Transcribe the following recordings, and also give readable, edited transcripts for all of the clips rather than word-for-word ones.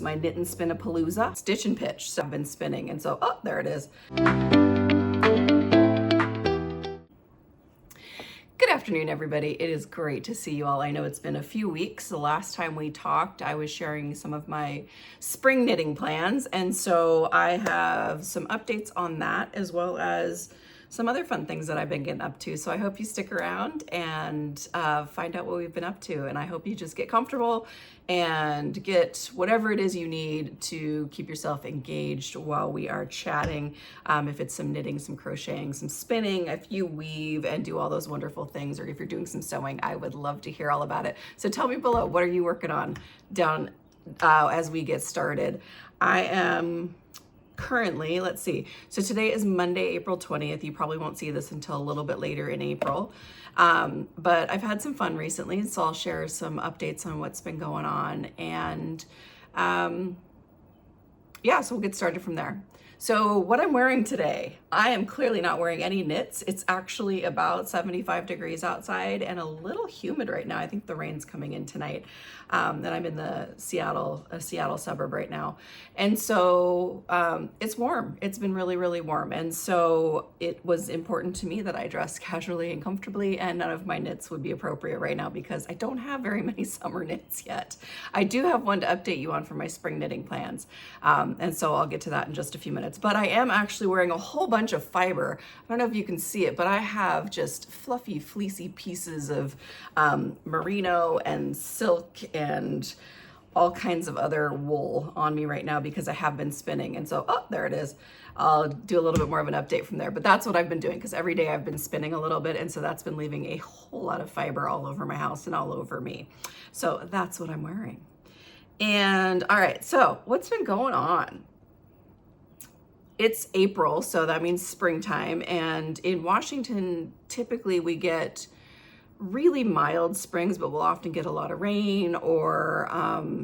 My knit and Spin-a-Palooza stitch and pitch. So I've been spinning, and so, oh, there it is. Good afternoon, everybody. It is great to see you all. I know it's been a few weeks. The last time we talked, I was sharing some of my spring knitting plans, and so I have some updates on that, as well as some other fun things that I've been getting up to. So I hope you stick around and find out what we've been up to. And I hope you just get comfortable and get whatever it is you need to keep yourself engaged while we are chatting. If it's some knitting, some crocheting, some spinning, if you weave and do all those wonderful things, or if you're doing some sewing, I would love to hear all about it. So tell me below, what are you working on down as we get started? I am currently, let's see, so today is Monday, April 20th. You probably won't see this until a little bit later in April, but I've had some fun recently, so I'll share some updates on what's been going on, and yeah, so we'll get started from there. So what I'm wearing today, I am clearly not wearing any knits. It's actually about 75 degrees outside and a little humid right now. I think the rain's coming in tonight. And I'm in the Seattle suburb right now. And so it's warm. It's been really, really warm. And so it was important to me that I dress casually and comfortably, and none of my knits would be appropriate right now because I don't have very many summer knits yet. I do have one to update you on for my spring knitting plans. And so I'll get to that in just a few minutes. But I am actually wearing a whole bunch of fiber. I don't know if you can see it, but I have just fluffy, fleecy pieces of merino and silk and all kinds of other wool on me right now because I have been spinning. And so, oh, there it is. I'll do a little bit more of an update from there, but that's what I've been doing because every day I've been spinning a little bit. And so that's been leaving a whole lot of fiber all over my house and all over me. So that's what I'm wearing. And all right, so what's been going on? It's April, so that means springtime. And in Washington, typically we get really mild springs, but we'll often get a lot of rain or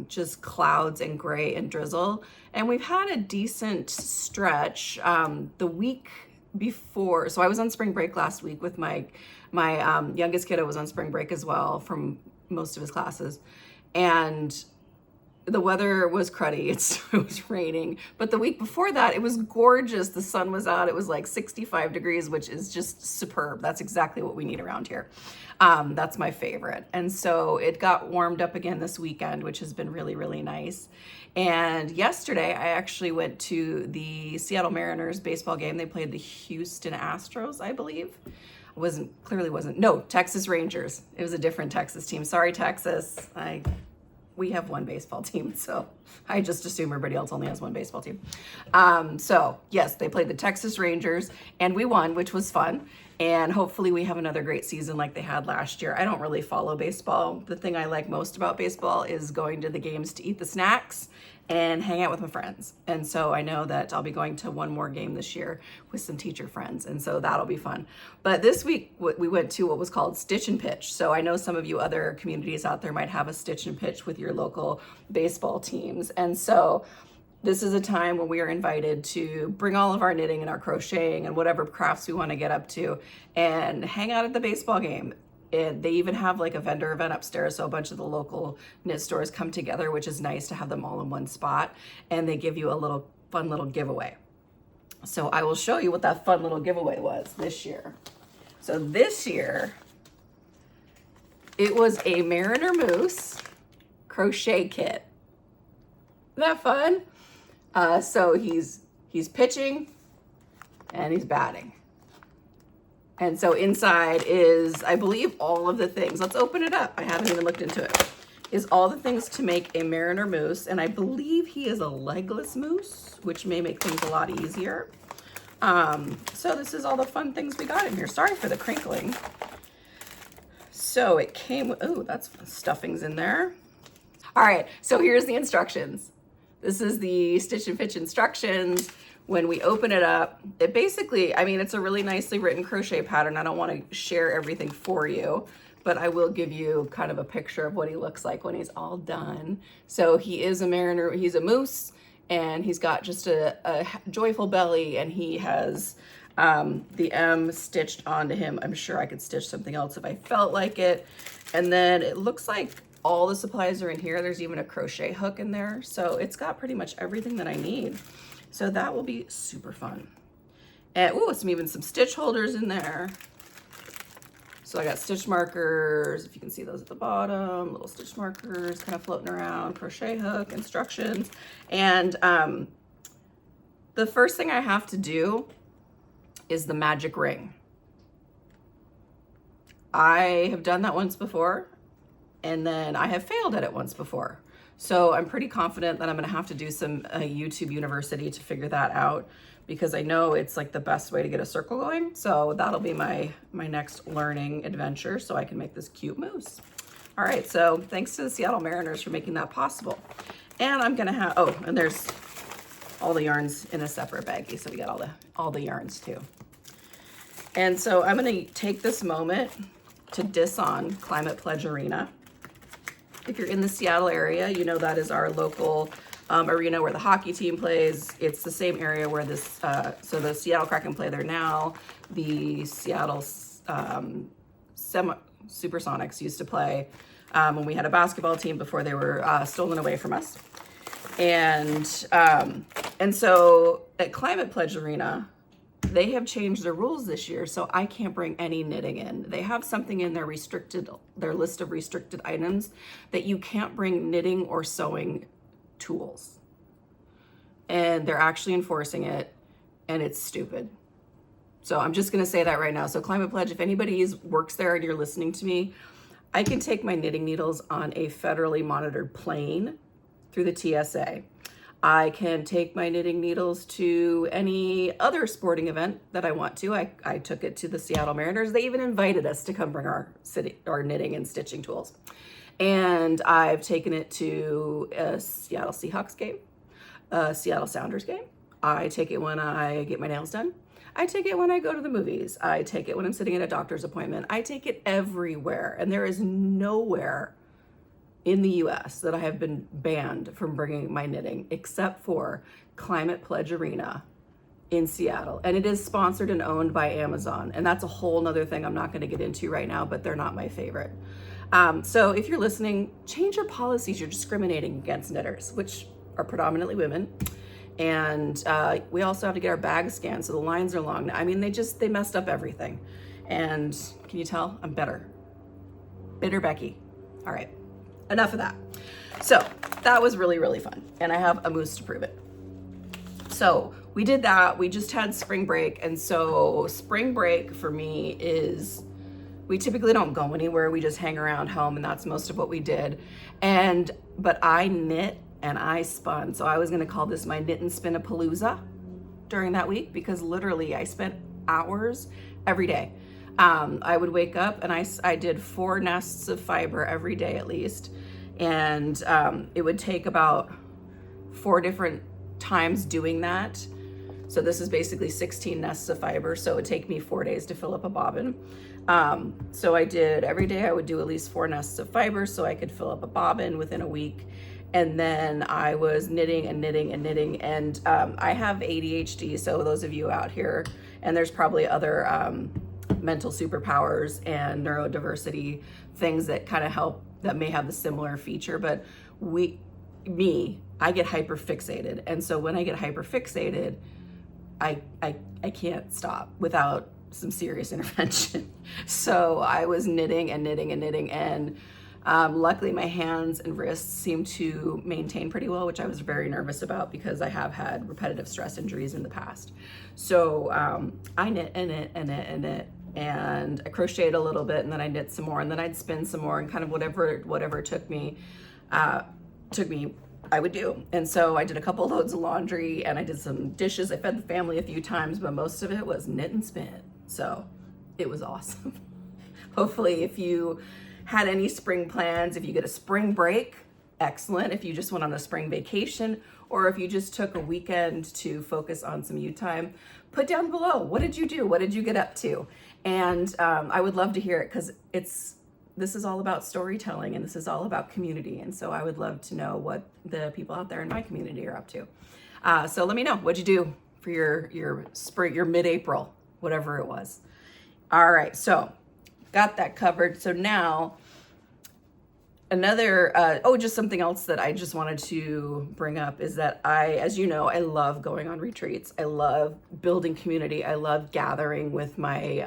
just clouds and gray and drizzle. And we've had a decent stretch the week before. So I was on spring break last week with my youngest kiddo was on spring break as well from most of his classes. And the weather was cruddy. It was raining, but the week before that, it was gorgeous. The sun was out. It was like 65 degrees, which is just superb. That's exactly what we need around here. That's my favorite. And so it got warmed up again this weekend, which has been really, really nice. And yesterday, I actually went to the Seattle Mariners baseball game. They played the Houston Astros, I believe. No, Texas Rangers. It was a different Texas team. Sorry, Texas. We have one baseball team, so I just assume everybody else only has one baseball team. So yes, they played the Texas Rangers and we won, which was fun. And hopefully we have another great season like they had last year. I don't really follow baseball. The thing I like most about baseball is going to the games to eat the snacks and hang out with my friends. And so I know that I'll be going to one more game this year with some teacher friends. And so that'll be fun. But this week we went to what was called Stitch and Pitch. So I know some of you other communities out there might have a Stitch and Pitch with your local baseball teams. And so this is a time when we are invited to bring all of our knitting and our crocheting and whatever crafts we want to get up to and hang out at the baseball game. And they even have like a vendor event upstairs, so a bunch of the local knit stores come together, which is nice to have them all in one spot, and they give you a fun little giveaway. So I will show you what that fun little giveaway was this year. So this year, it was a Mariner Moose crochet kit. Isn't that fun? So he's pitching and he's batting. And so inside is, I believe, all of the things. Let's open it up. I haven't even looked into it. Is all the things to make a Mariner Moose. And I believe he is a legless moose, which may make things a lot easier. So this is all the fun things we got in here. Sorry for the crinkling. So it came, oh, that's stuffings in there. All right, so here's the instructions. This is the Stitch and Pitch instructions. When we open it up, it basically, I mean, it's a really nicely written crochet pattern. I don't want to share everything for you, but I will give you kind of a picture of what he looks like when he's all done. So he is a mariner, he's a moose, and he's got just a joyful belly, and he has the M stitched onto him. I'm sure I could stitch something else if I felt like it. And then it looks like all the supplies are in here. There's even a crochet hook in there. So it's got pretty much everything that I need. So that will be super fun. And ooh, even some stitch holders in there. So I got stitch markers, if you can see those at the bottom, little stitch markers kind of floating around, crochet hook, instructions. And the first thing I have to do is the magic ring. I have done that once before, and then I have failed at it once before. So I'm pretty confident that I'm gonna have to do some YouTube University to figure that out, because I know it's like the best way to get a circle going. So that'll be my next learning adventure, so I can make this cute moose. All right, so thanks to the Seattle Mariners for making that possible. And I'm gonna have, oh, and there's all the yarns in a separate baggie, so we got all the yarns too. And so I'm gonna take this moment to diss on Climate Pledge Arena. If you're in the Seattle area, you know that is our local arena where the hockey team plays. It's the same area where this, so the Seattle Kraken play there now. The Seattle Supersonics used to play when we had a basketball team before they were stolen away from us. And so at Climate Pledge Arena, they have changed their rules this year, so I can't bring any knitting in. They have something in their list of restricted items that you can't bring knitting or sewing tools. And they're actually enforcing it, and it's stupid. So I'm just gonna say that right now. So Climate Pledge, if anybody works there and you're listening to me, I can take my knitting needles on a federally monitored plane through the TSA. I can take my knitting needles to any other sporting event that I want to. I took it to the Seattle Mariners. They even invited us to come bring our knitting and stitching tools. And I've taken it to a Seattle Seahawks game, a Seattle Sounders game. I take it when I get my nails done. I take it when I go to the movies. I take it when I'm sitting at a doctor's appointment. I take it everywhere. And there is nowhere in the US that I have been banned from bringing my knitting, except for Climate Pledge Arena in Seattle. And it is sponsored and owned by Amazon. And that's a whole nother thing I'm not gonna get into right now, but they're not my favorite. So if you're listening, change your policies. You're discriminating against knitters, which are predominantly women. And we also have to get our bags scanned, so the lines are long. I mean, they messed up everything. And can you tell? I'm bitter. Bitter Becky. All right. Enough of that. So that was really, really fun. And I have a moose to prove it. So we did that. We just had spring break. And so spring break for me is, we typically don't go anywhere. We just hang around home, and that's most of what we did. But I knit and I spun. So I was gonna call this my knit and spin-a-palooza during that week, because literally I spent hours every day. I would wake up and I did 4 nests of fiber every day at least. And it would take about 4 different times doing that. So this is basically 16 nests of fiber. So it would take me 4 days to fill up a bobbin. So I did every day, I would do at least 4 nests of fiber so I could fill up a bobbin within a week. And then I was knitting and knitting and knitting. And I have ADHD. So those of you out here, and there's probably other mental superpowers and neurodiversity things that kind of help, that may have the similar feature, but I get hyper fixated. And so when I get hyper fixated, I can't stop without some serious intervention. So I was knitting and knitting and knitting, and luckily my hands and wrists seem to maintain pretty well, which I was very nervous about because I have had repetitive stress injuries in the past. So I knit and knit and knit and knit, and I crocheted a little bit, and then I knit some more, and then I'd spin some more, and kind of whatever took me, I would do. And so I did a couple loads of laundry, and I did some dishes. I fed the family a few times, but most of it was knit and spin. So it was awesome. Hopefully, if you had any spring plans, if you get a spring break, excellent. If you just went on a spring vacation, or if you just took a weekend to focus on some you time, put down below, what did you do? What did you get up to? And I would love to hear it, because this is all about storytelling, and this is all about community. And so I would love to know what the people out there in my community are up to. So let me know, what'd you do for your spring, your mid-April, whatever it was. All right, so got that covered. So now Another, oh, just something else that I just wanted to bring up is that as you know, I love going on retreats. I love building community. I love gathering with my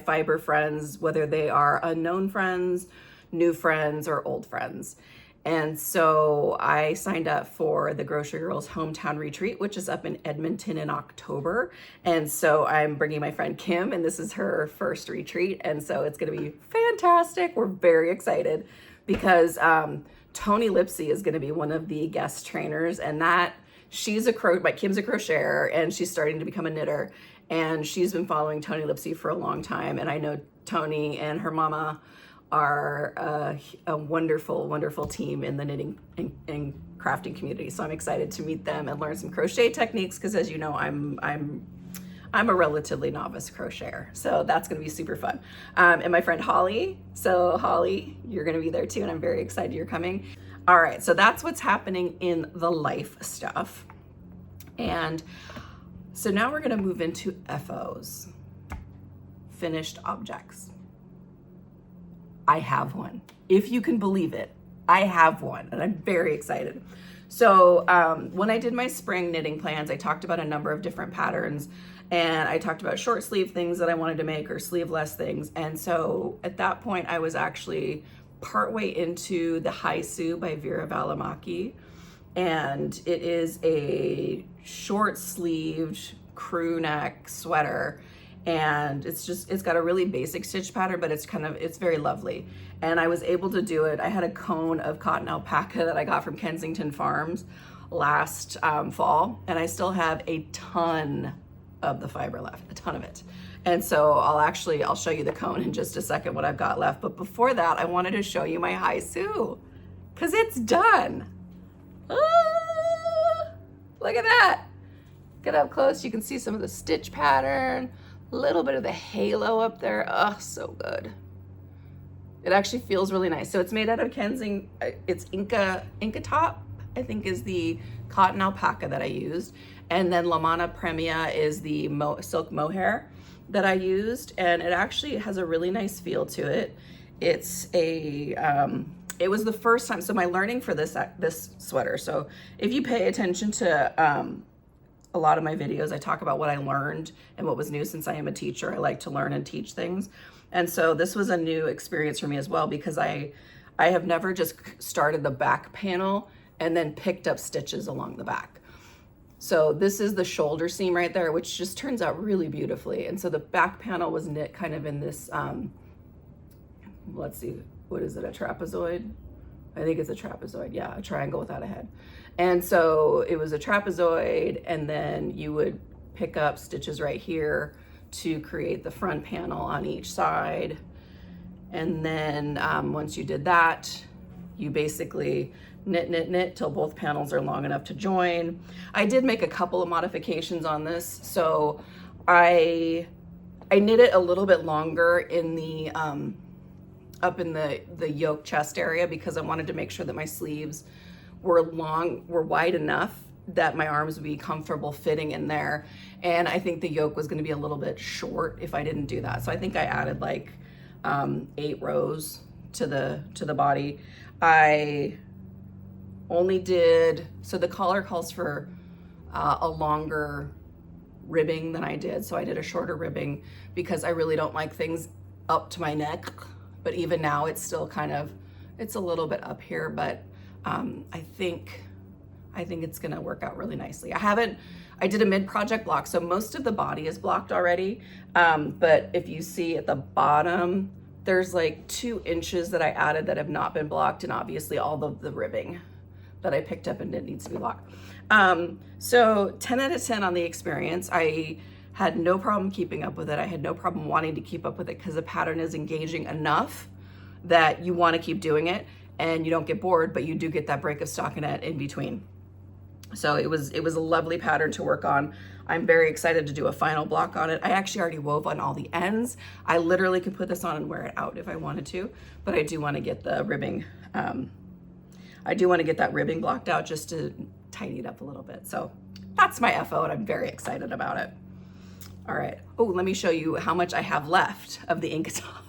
fiber friends, whether they are unknown friends, new friends, or old friends. And so I signed up for the Grocery Girls Hometown Retreat, which is up in Edmonton in October. And so I'm bringing my friend Kim, and this is her first retreat. And so it's going to be fantastic. We're very excited because Tony Lipsy is going to be one of the guest trainers, and Kim's a crocheter, and she's starting to become a knitter. And she's been following Tony Lipsy for a long time. And I know Tony and her mama are a wonderful, wonderful team in the knitting and crafting community. So I'm excited to meet them and learn some crochet techniques, because as you know, I'm a relatively novice crocheter. So that's gonna be super fun. And my friend Holly. So Holly, you're gonna be there too, and I'm very excited you're coming. All right, so that's what's happening in the life stuff. And so now we're gonna move into FOs, finished objects. I have one. If you can believe it, I have one, and I'm very excited. So when I did my spring knitting plans, I talked about a number of different patterns, and I talked about short sleeve things that I wanted to make or sleeveless things. And so at that point, I was actually partway into the Haisu by Vera Valimaki, and it is a short sleeved crew neck sweater. And it's got a really basic stitch pattern, but it's very lovely. And I was able to do it. I had a cone of cotton alpaca that I got from Kensington Farms last fall, and I still have a ton of the fiber left, a ton of it. And so I'll show you the cone in just a second, what I've got left. But before that, I wanted to show you my Haisu, because it's done. Look at that. Get up close, you can see some of the stitch pattern. A little bit of the halo up there. Oh, so good. It actually feels really nice. So it's made out of it's Inca Top, I think, is the cotton alpaca that I used. And then La Mana Premia is the silk mohair that I used. And it actually has a really nice feel to it. It was the first time, so my learning for this sweater. So if you pay attention to a lot of my videos, I talk about what I learned and what was new. Since I am a teacher, I like to learn and teach things. And so this was a new experience for me as well, because I have never just started the back panel and then picked up stitches along the back. So this is the shoulder seam right there, which just turns out really beautifully. And so the back panel was knit kind of in this, let's see, what is it, a trapezoid? I think it's a trapezoid, yeah, a triangle without a head. And so it was a trapezoid, and then you would pick up stitches right here to create the front panel on each side. And then once you did that, you basically knit till both panels are long enough to join. I did make a couple of modifications on this. So I knit it a little bit longer in the up in the yoke chest area, because I wanted to make sure that my sleeves were wide enough that my arms would be comfortable fitting in there. And I think the yoke was going to be a little bit short if I didn't do that. So I think I added like 8 rows to the body. I only did, so the collar calls for a longer ribbing than I did. So I did a shorter ribbing because I really don't like things up to my neck. But even now it's still it's a little bit up here, but I think it's gonna work out really nicely. I did a mid-project block, so most of the body is blocked already. But if you see at the bottom, there's like 2 inches that I added that have not been blocked, and obviously all of the ribbing that I picked up and it needs to be blocked. So 10 out of 10 on the experience. I had no problem keeping up with it. I had no problem wanting to keep up with it, because the pattern is engaging enough that you want to keep doing it and you don't get bored, but you do get that break of stockinette in between. So it was a lovely pattern to work on. I'm very excited to do a final block on it. I actually already wove on all the ends. I literally could put this on and wear it out if I wanted to, but I do want to get the ribbing. I do want to get that ribbing blocked out just to tidy it up a little bit. So that's my FO, and I'm very excited about it. All right. Oh, let me show you how much I have left of the Inca Top.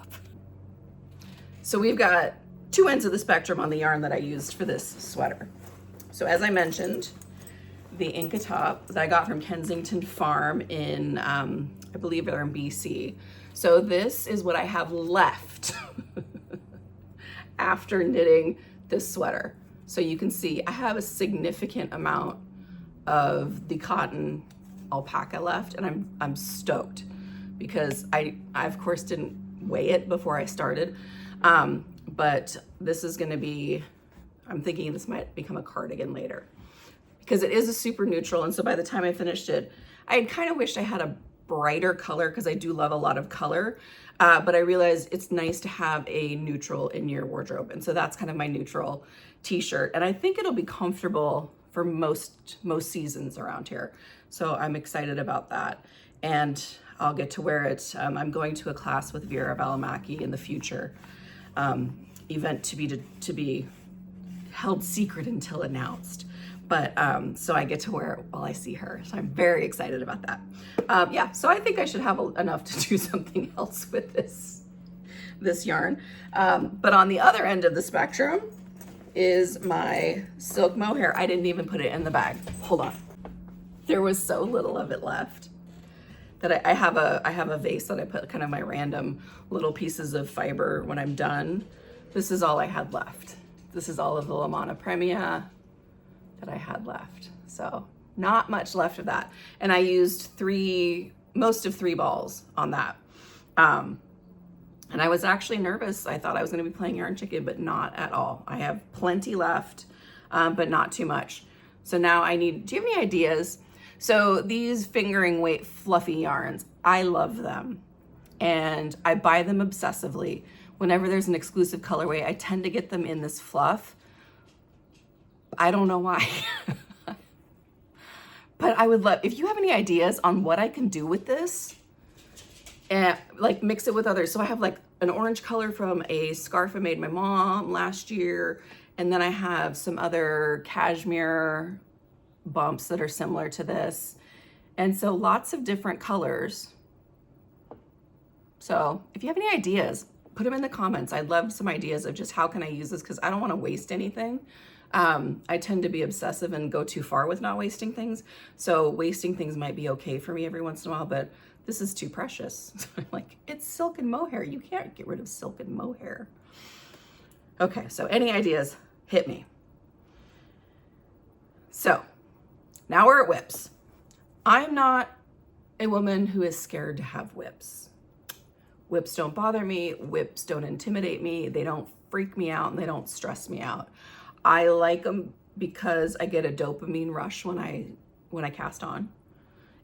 So we've got two ends of the spectrum on the yarn that I used for this sweater. So as I mentioned, the Inca Top that I got from Kensington Farm in, I believe they're in BC. So this is what I have left after knitting this sweater. So you can see I have a significant amount of the cotton alpaca left, and I'm stoked because I of course didn't weigh it before I started. But this is gonna be, I'm thinking this might become a cardigan later because it is a super neutral. And so by the time I finished it, I kind of wished I had a brighter color because I do love a lot of color. But I realized it's nice to have a neutral in your wardrobe. And so that's kind of my neutral t-shirt. And I think it'll be comfortable for most seasons around here. So I'm excited about that. And I'll get to wear it. I'm going to a class with Vera Valimaki in the future. Event to be held secret until announced. But so I get to wear it while I see her. So I'm very excited about that. Yeah, so I think I should have enough to do something else with this yarn. But on the other end of the spectrum is my silk mohair. I didn't even put it in the bag. Hold on. There was so little of it left that I have a vase that I put kind of my random little pieces of fiber when I'm done. This is all I had left. This is all of the La Mana Premia that I had left. So not much left of that. And I used most of 3 balls on that. And I was actually nervous. I thought I was gonna be playing Yarn Chicken, but not at all. I have plenty left, but not too much. So now do you have any ideas? So these fingering weight fluffy yarns, I love them. And I buy them obsessively. Whenever there's an exclusive colorway, I tend to get them in this fluff. I don't know why. But I would love, if you have any ideas on what I can do with this, and like mix it with others. So I have like an orange color from a scarf I made my mom last year. And then I have some other cashmere bumps that are similar to this. And so lots of different colors. So if you have any ideas, put them in the comments. I'd love some ideas of just how can I use this, because I don't want to waste anything. I tend to be obsessive and go too far with not wasting things. So wasting things might be okay for me every once in a while, but this is too precious. So I'm like, it's silk and mohair. You can't get rid of silk and mohair. Okay, so any ideas, hit me. So now we're at whips. I'm not a woman who is scared to have whips. Whips don't bother me. Whips don't intimidate me. They don't freak me out and they don't stress me out. I like them because I get a dopamine rush when I cast on.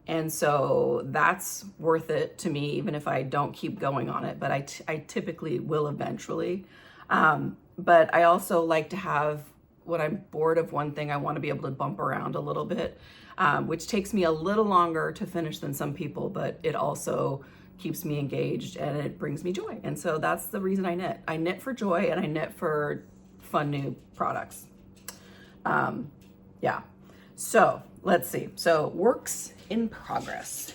And so that's worth it to me, even if I don't keep going on it, but I typically will eventually. But I also like to have, when I'm bored of one thing, I want to be able to bump around a little bit, which takes me a little longer to finish than some people, but it also keeps me engaged and it brings me joy. And so that's the reason I knit. I knit for joy and I knit for fun new products. Yeah, so let's see. So works in progress.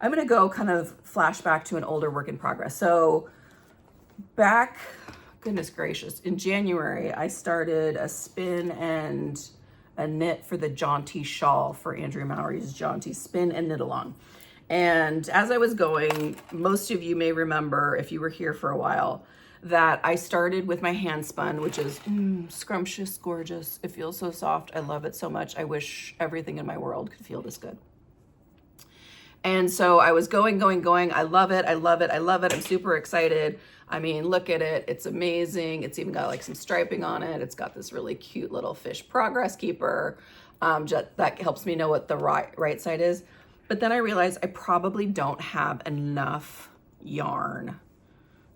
I'm gonna go kind of flashback to an older work in progress. So back, goodness gracious, in January, I started a spin and a knit for the Jaunty shawl for Andrea Mowry's Jaunty Spin and Knit Along. And as I was going, most of you may remember, if you were here for a while, that I started with my hand spun, which is scrumptious, gorgeous. It feels so soft. I love it so much. I wish everything in my world could feel this good. And so I was going. I love it. I love it. I love it. I'm super excited. I mean, look at it. It's amazing. It's even got like some striping on it. It's got this really cute little fish progress keeper. That helps me know what the right side is. But then I realized I probably don't have enough yarn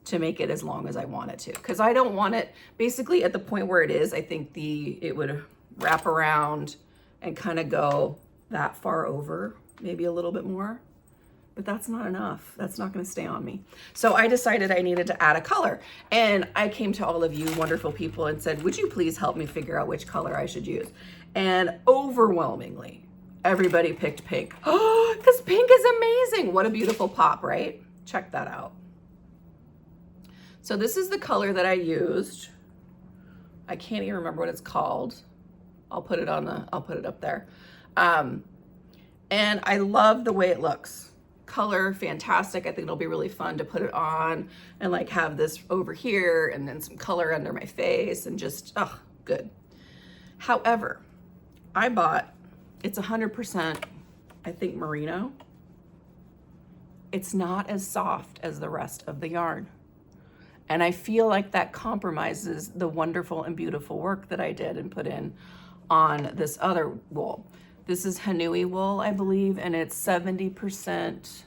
to make it as long as I want it to, because I don't want it basically at the point where it is. I think it would wrap around and kind of go that far over, maybe a little bit more, but that's not enough. That's not going to stay on me. So I decided I needed to add a color, and I came to all of you wonderful people and said, would you please help me figure out which color I should use? And overwhelmingly, everybody picked pink. Oh, because pink is amazing. What a beautiful pop, right? Check that out. So this is the color that I used. I can't even remember what it's called. I'll put it up there. And I love the way it looks. Color, fantastic. I think it'll be really fun to put it on and like have this over here and then some color under my face and just, oh, good. However, I bought, it's 100%, I think, merino. It's not as soft as the rest of the yarn. And I feel like that compromises the wonderful and beautiful work that I did and put in on this other wool. This is Hanui wool, I believe, and it's 70%,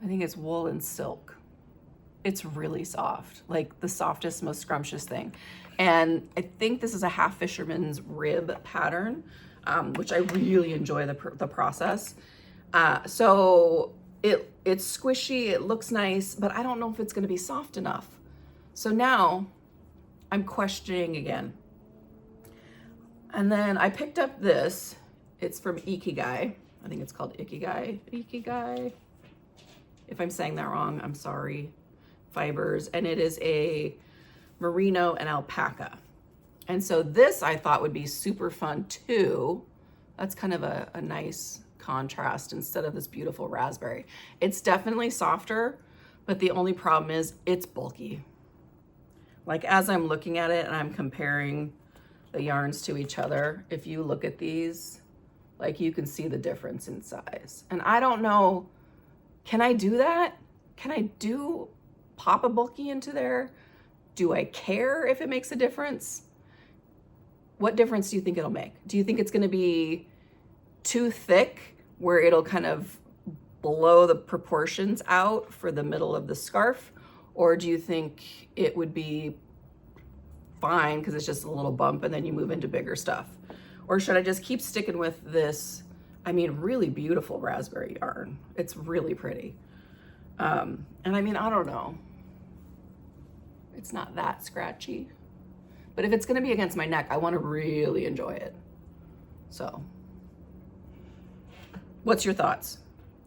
I think it's wool and silk. It's really soft, like the softest, most scrumptious thing. And I think this is a half fisherman's rib pattern, which I really enjoy the process. So it's squishy, it looks nice, but I don't know if it's gonna be soft enough. So now I'm questioning again. And then I picked up this, it's from Ikigai. I think it's called Ikigai. If I'm saying that wrong, I'm sorry. Fibers, and it is a merino and alpaca. And so this I thought would be super fun too. That's kind of a nice contrast instead of this beautiful raspberry. It's definitely softer, but the only problem is it's bulky. Like as I'm looking at it and I'm comparing the yarns to each other, if you look at these, like you can see the difference in size. And I don't know, can I do that? Can I pop a bulky into there? Do I care if it makes a difference? What difference do you think it'll make? Do you think it's gonna be too thick where it'll kind of blow the proportions out for the middle of the scarf? Or do you think it would be fine because it's just a little bump and then you move into bigger stuff? Or should I just keep sticking with this, I mean, really beautiful raspberry yarn? It's really pretty. And I mean, I don't know. It's not that scratchy. But if it's gonna be against my neck, I wanna really enjoy it. So, what's your thoughts?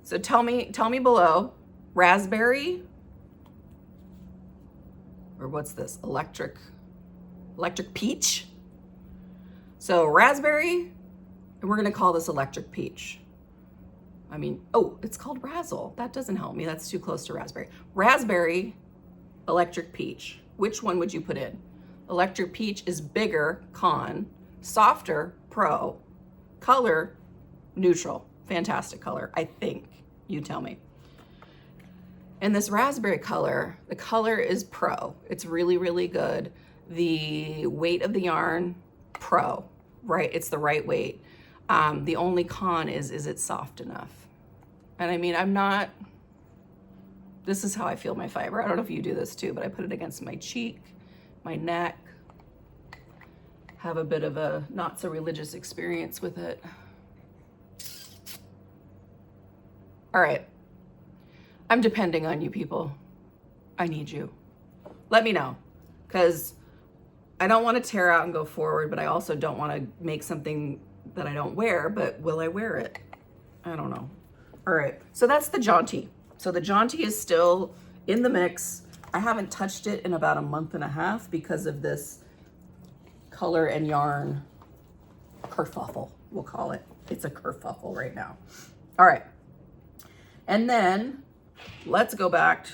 So tell me below, raspberry, or what's this, electric peach? So raspberry, and we're gonna call this electric peach. I mean, oh, it's called razzle. That doesn't help me, that's too close to raspberry. Raspberry, electric peach. Which one would you put in? Electric peach is bigger, con, softer, pro, color, neutral. Fantastic color, I think. You tell me. And this raspberry color, the color is pro. It's really, really good. The weight of the yarn, pro, right? It's the right weight. The only con is it soft enough? And I mean, this is how I feel my fiber. I don't know if you do this too, but I put it against my cheek, my neck, have a bit of a not so religious experience with it. All right, I'm depending on you people. I need you. Let me know, because I don't want to tear out and go forward, but I also don't want to make something that I don't wear, but will I wear it? I don't know. All right, so that's the jaunty. So the jaunty is still in the mix. I haven't touched it in about a month and a half because of this color and yarn kerfuffle, we'll call it. It's a kerfuffle right now. All right. And then let's go back.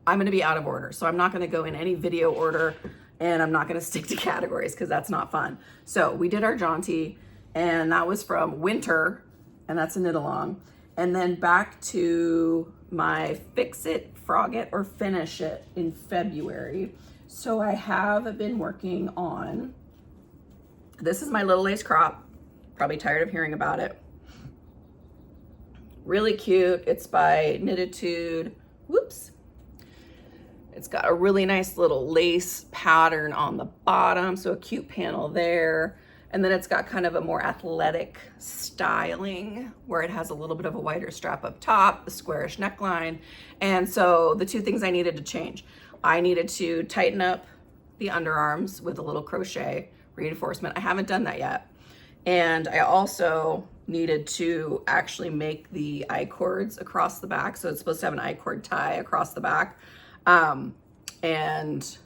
I'm gonna be out of order. So I'm not gonna go in any video order and I'm not gonna stick to categories because that's not fun. So we did our jaunty and that was from winter and that's a knit along. And then back to my fix it, frog it, or finish it in February. So I have been working on, this is my little lace crop, probably tired of hearing about it. Really cute, it's by Knitatude, whoops. It's got a really nice little lace pattern on the bottom, so a cute panel there. And then it's got kind of a more athletic styling where it has a little bit of a wider strap up top, the squarish neckline. And so the two things I needed to change, I needed to tighten up the underarms with a little crochet reinforcement. I haven't done that yet. And I also needed to actually make the I-cords across the back. So it's supposed to have an I-cord tie across the back. And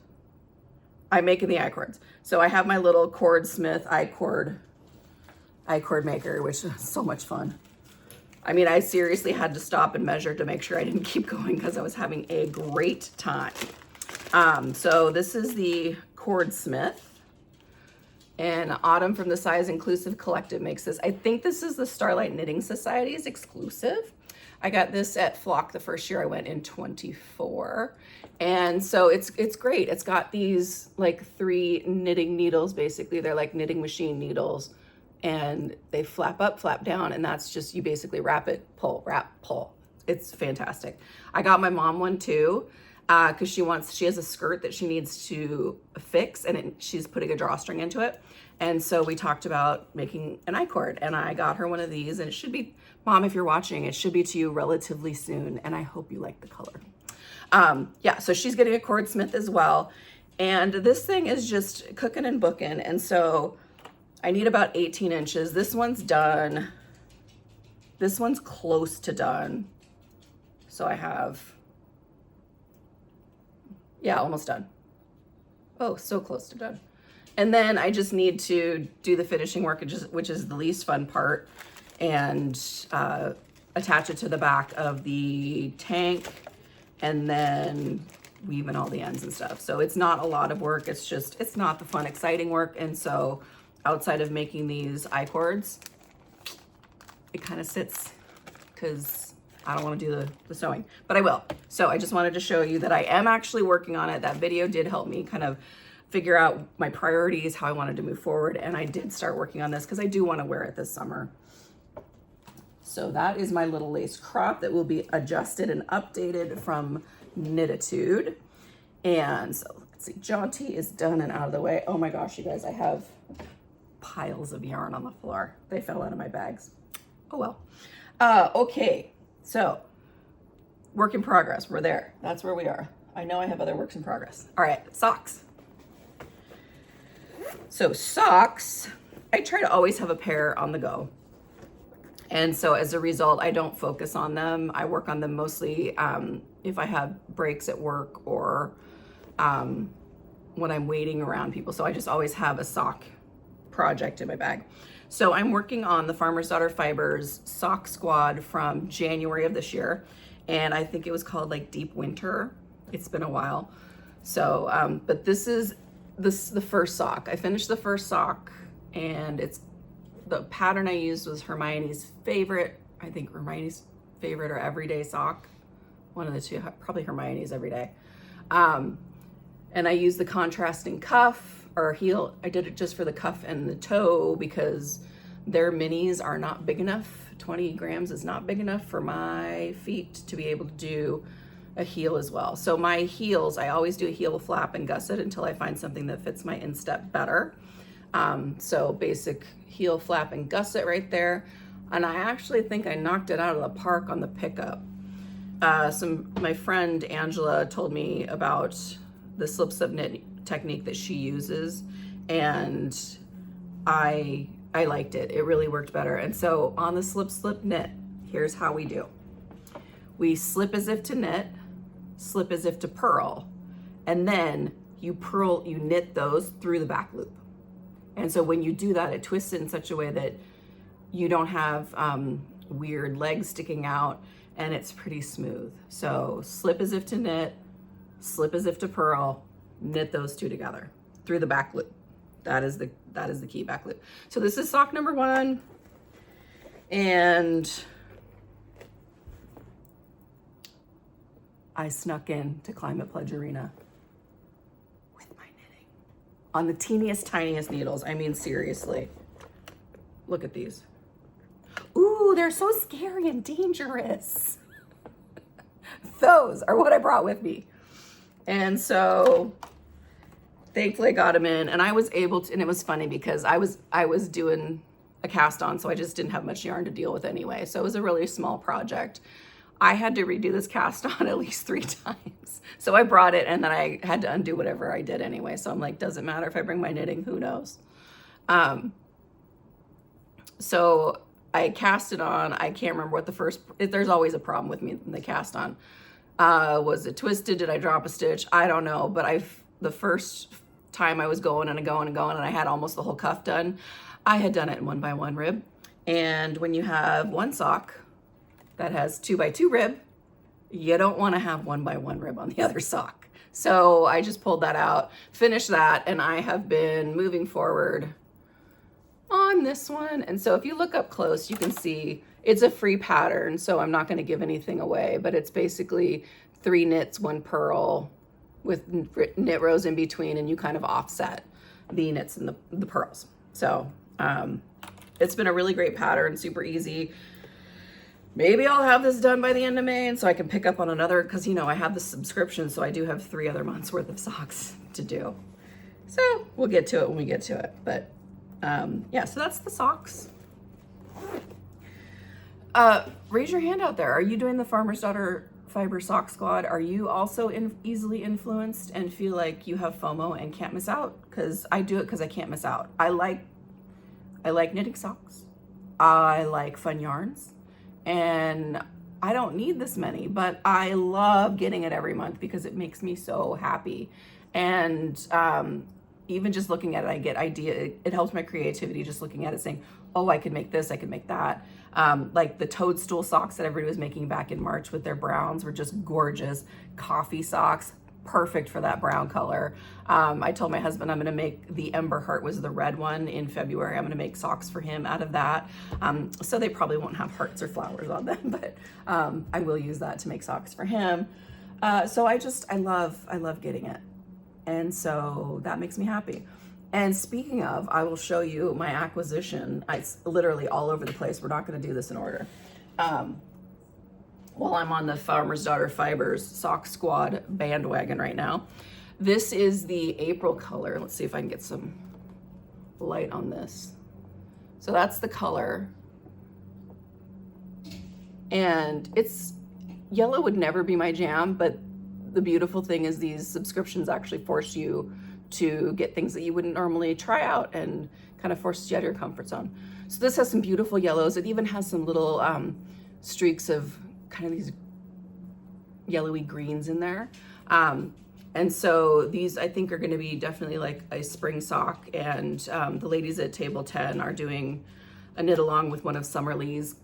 I'm making the I-cords. So I have my little Cordsmith I-cord maker, which is so much fun. I mean, I seriously had to stop and measure to make sure I didn't keep going because I was having a great time. So this is the Cordsmith, and Autumn from the Size Inclusive Collective makes this. I think this is the Starlight Knitting Society's exclusive. I got this at Flock the first year I went in 24. And so it's great. It's got these like 3 knitting needles, basically. They're like knitting machine needles, and they flap up, flap down, and that's just, you basically wrap it, pull, wrap, pull. It's fantastic. I got my mom one too, because she has a skirt that she needs to fix, and she's putting a drawstring into it. And so we talked about making an I-cord, and I got her one of these, and it should be, Mom, if you're watching, it should be to you relatively soon, and I hope you like the color. Yeah, so she's getting a Cordsmith as well, and this thing is just cooking and booking, and so I need about 18 inches. This one's done. This one's close to done. So I have, yeah, almost done. Oh, so close to done. And then I just need to do the finishing work, which is the least fun part, and attach it to the back of the tank, and then weave in all the ends and stuff. So it's not a lot of work. It's not the fun, exciting work. And so outside of making these I-cords, it kind of sits because I don't want to do the sewing, but I will. So I just wanted to show you that I am actually working on it. That video did help me kind of figure out my priorities, how I wanted to move forward. And I did start working on this because I do want to wear it this summer. So that is my little lace crop that will be adjusted and updated from Knitatude. And so let's see, Jaunty is done and out of the way. Oh my gosh, you guys, I have piles of yarn on the floor. They fell out of my bags. Oh well. Okay, so work in progress. We're there. That's where we are. I know I have other works in progress. All right, socks. So socks, I try to always have a pair on the go. And so as a result, I don't focus on them. I work on them mostly if I have breaks at work or when I'm waiting around people. So I just always have a sock project in my bag. So I'm working on the Farmer's Daughter Fibers sock squad from January of this year. And I think it was called like Deep Winter. It's been a while. So, but this is the first sock. I finished the first sock, and the pattern I used was Hermione's favorite. I think Hermione's favorite or everyday sock. One of the two, probably Hermione's everyday. And I used the contrasting cuff or heel. I did it just for the cuff and the toe because their minis are not big enough. 20 grams is not big enough for my feet to be able to do a heel as well. So my heels, I always do a heel flap and gusset until I find something that fits my instep better. So basic heel flap and gusset right there. And I actually think I knocked it out of the park on the pickup. My friend Angela told me about the slip knit technique that she uses, and I liked it. It really worked better. And so on the slip knit, here's how we do. We slip as if to knit, slip as if to purl, and then you knit those through the back loop. And so when you do that, it twists it in such a way that you don't have weird legs sticking out, and it's pretty smooth. So slip as if to knit, slip as if to purl, knit those two together through the back loop. That is the key, back loop. So this is sock number 1, and I snuck in to Climate Pledge Arena with my knitting on the teeniest, tiniest needles. I mean, seriously, look at these. Ooh, they're so scary and dangerous. Those are what I brought with me. And so thankfully I got them in, and I was able to, and it was funny because I was doing a cast on, so I just didn't have much yarn to deal with anyway. So it was a really small project. I had to redo this cast on at least 3 times. So I brought it, and then I had to undo whatever I did anyway. So I'm like, doesn't matter if I bring my knitting, who knows? So I cast it on. I can't remember what there's always a problem with me in the cast on. Was it twisted? Did I drop a stitch? I don't know, but the first time I was going and going and going and I had almost the whole cuff done, I had done it in 1x1 rib. And when you have one sock that has 2x2 rib, you don't want to have 1x1 rib on the other sock. So I just pulled that out, finished that, and I have been moving forward on this one. And so if you look up close, you can see it's a free pattern, so I'm not going to give anything away, but it's basically 3 knits, 1 purl with knit rows in between, and you kind of offset the knits and the purls. So it's been a really great pattern, super easy. Maybe I'll have this done by the end of May, and so I can pick up on another, because you know I have the subscription, so I do have 3 other months worth of socks to do. So we'll get to it when we get to it. But yeah, so that's the socks. Raise your hand out there. Are you doing the Farmer's Daughter Fiber Sock Squad? Are you also easily influenced and feel like you have FOMO and can't miss out? Because I do it because I can't miss out. I like knitting socks. I like fun yarns. And I don't need this many, but I love getting it every month because it makes me so happy. And even just looking at it, I get idea. It helps my creativity just looking at it, saying, oh, I could make this, I could make that. Like the toadstool socks that everybody was making back in March with their browns were just gorgeous. Coffee socks, perfect for that brown color. I told my husband I'm gonna make the Ember Heart was the red one in February. I'm gonna make socks for him out of that. So they probably won't have hearts or flowers on them, but I will use that to make socks for him. So I love getting it. And so that makes me happy. And speaking of, I will show you my acquisition. It's literally all over the place. We're not gonna do this in order. While I'm on the Farmer's Daughter Fibers Sock Squad bandwagon right now. This is the April color. Let's see if I can get some light on this. So that's the color. And yellow would never be my jam, but the beautiful thing is these subscriptions actually force you to get things that you wouldn't normally try out and kind of forces you out of your comfort zone. So this has some beautiful yellows. It even has some little streaks of kind of these yellowy greens in there. And so these I think are gonna be definitely like a spring sock, and the ladies at Table 10 are doing a knit along with one of Summer Lee's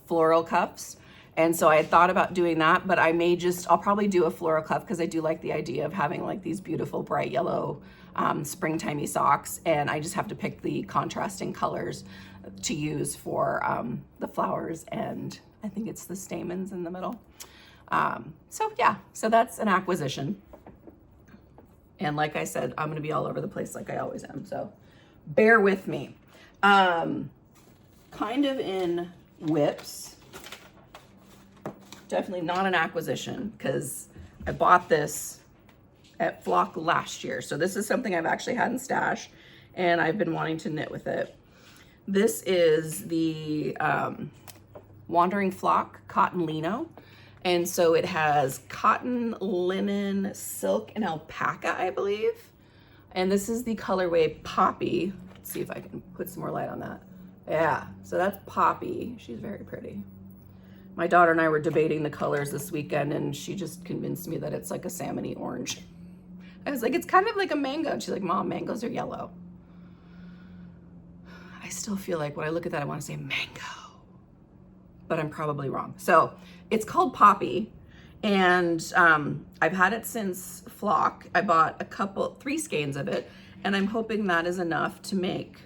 floral cuffs. And so I had thought about doing that, but I'll probably do a floral cuff because I do like the idea of having like these beautiful bright yellow springtimey socks, and I just have to pick the contrasting colors to use for the flowers, and I think it's the stamens in the middle. So yeah, so that's an acquisition. And like I said, I'm gonna be all over the place like I always am, so bear with me. Kind of in whips, definitely not an acquisition because I bought this at Flock last year. So this is something I've actually had in stash and I've been wanting to knit with it. This is the Wandering Flock Cotton Lino. And so it has cotton, linen, silk, and alpaca, I believe. And this is the colorway Poppy. Let's see if I can put some more light on that. Yeah, so that's Poppy. She's very pretty. My daughter and I were debating the colors this weekend, and she just convinced me that it's like a salmony orange. I was like, it's kind of like a mango. And she's like, Mom, mangoes are yellow. I still feel like when I look at that, I want to say mango, but I'm probably wrong. So it's called Poppy, and I've had it since Flock. I bought 3 skeins of it, and I'm hoping that is enough to make